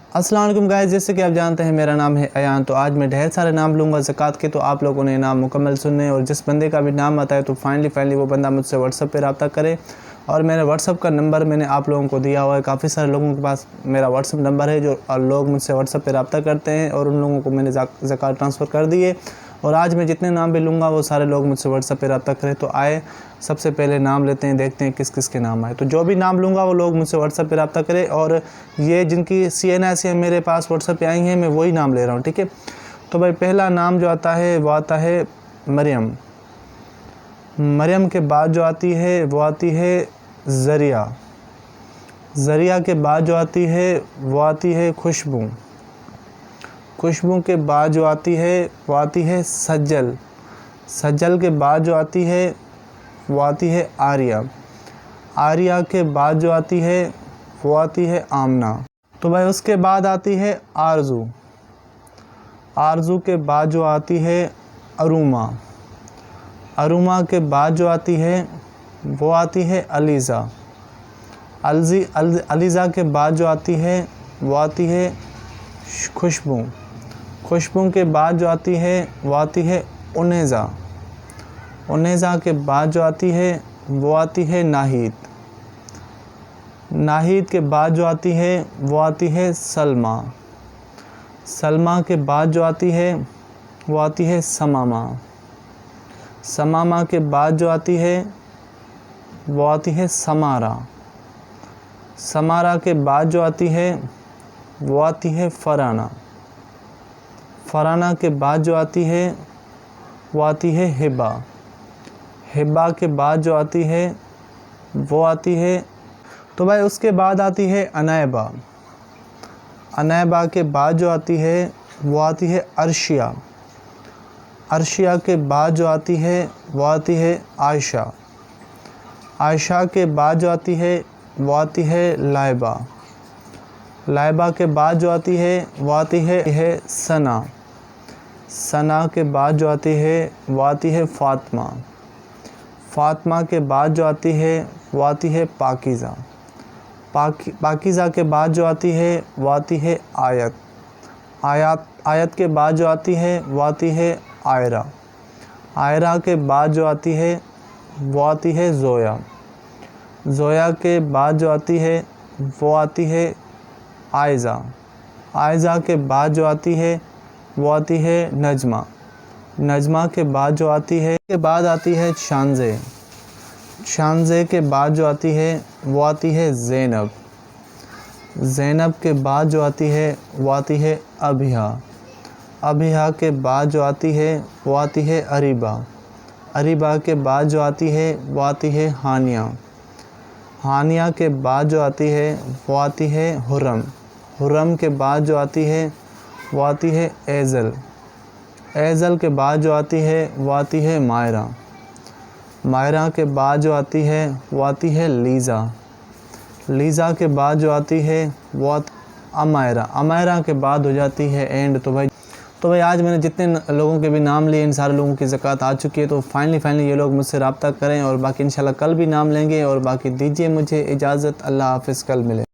अस्सलाम वालेकुम गाइस, जैसे कि आप जानते हैं मेरा नाम है अयान। तो आज मैं ढेर सारे नाम लूँगा ज़कात के, तो आप लोगों ने नाम मुकम्मल सुनने और जिस बंदे का भी नाम आता है तो फाइनली वो बंदा मुझसे व्हाट्सअप पे रब्ता करे। और मेरे व्हाट्सअप का नंबर मैंने आप लोगों को दिया हुआ है। काफ़ी सारे लोगों के पास मेरा व्हाट्सअप नंबर है जो लोग मुझसे व्हाट्सअप पे रब्ता करते हैं और उन लोगों को मैंने ज़कात ट्रांसफ़र कर दिए। और आज मैं जितने नाम भी लूँगा वो सारे लोग मुझसे व्हाट्सअप पे रब्ता करें। तो आए सबसे पहले नाम लेते हैं, देखते हैं किस किस के नाम आए। तो जो भी नाम लूँगा वो लोग मुझसे व्हाट्सअप पे रब्ता करें। और ये जिनकी CNIC मेरे पास व्हाट्सअप पे आई हैं मैं वही नाम ले रहा हूँ, ठीक है। तो भाई पहला नाम जो आता है वो आता है मरियम। मरियम के बाद जो आती है वो आती है ज़रिया। ज़रिया के बाद जो आती है वो आती है खुशबू। खुशबू के बाद जो आती है वो आती है सज्जल। सज्जल के बाद जो आती है वो आती है आर्या। आर्या के बाद जो आती है वो आती है आमना। तो भाई उसके बाद आती है आरज़ू। आरज़ू के बाद जो आती है अरुमा। अरुमा के बाद जो आती है वो आती है अलीज़ा। अलीज़ा के बाद जो आती है वो आती है खुशबू। खुशबू के बाद जो आती है वो आती है उनेज़ा। उनेज़ा के बाद जो आती है वो आती है नाहिद। नाहिद के बाद जो आती है वो आती है सलमा। सलमा के बाद जो आती है वो आती है समामा। समामा के बाद जो आती है वो आती है समारा। समारा के बाद जो आती है वो आती है फराना। फराना के बाद जो आती है वो आती है हिबा। हिबा के बाद जो आती है वो आती है, तो भाई उसके बाद आती है अनैबा। अनैबा के बाद जो आती है वो आती है अर्शिया। अर्शिया के बाद जो आती है वो आती है आयशा। आयशा के बाद जो आती है वो आती है लाइबा। लाइबा के बाद जो आती है वो आती है सना। सना के बाद जो आती है वो आती है फ़ातिमा। फ़ातिमा के बाद जो आती है वो आती है पाकीज़ा। पाकीज़ा के बाद जो आती है वो आती है आयत। आयत के बाद जो आती है वो आती है आयरा। आयरा के बाद जो आती है वो आती है ज़ोया। ज़ोया के बाद जो आती है वो आती है आयज़ा। आयज़ा के बाद जो आती है वो आती है नजमा। नजमा के बाद जो आती है शानज़े। शानज़े के बाद जो आती है वो आती है ज़ैनब। ज़ैनब के बाद जो आती है वो आती है अबिहा। अबिहा के बाद जो आती है वो आती है अरीबा। अरीबा के बाद जो आती है वो आती है हानिया। हानिया के बाद जो आती है वो आती है हुर्रम। हुर्रम के बाद जो आती है वो आती है एज़ल। एज़ल के बाद जो आती है वो आती है मायरा। मायरा के बाद जो आती है वो आती है लीज़ा। लीज़ा के बाद जो आती है वो अमायरा। अमायरा के बाद हो जाती है एंड। तो भाई आज मैंने जितने लोगों के भी नाम लिए इन सारे लोगों की ज़कात आ चुकी है। तो फाइनली ये लोग मुझसे रब्ता करें और बाकी इंशाल्लाह कल भी नाम लेंगे। और बाकी दीजिए मुझे इजाज़त। अल्लाह हाफ़िज़, कल मिले।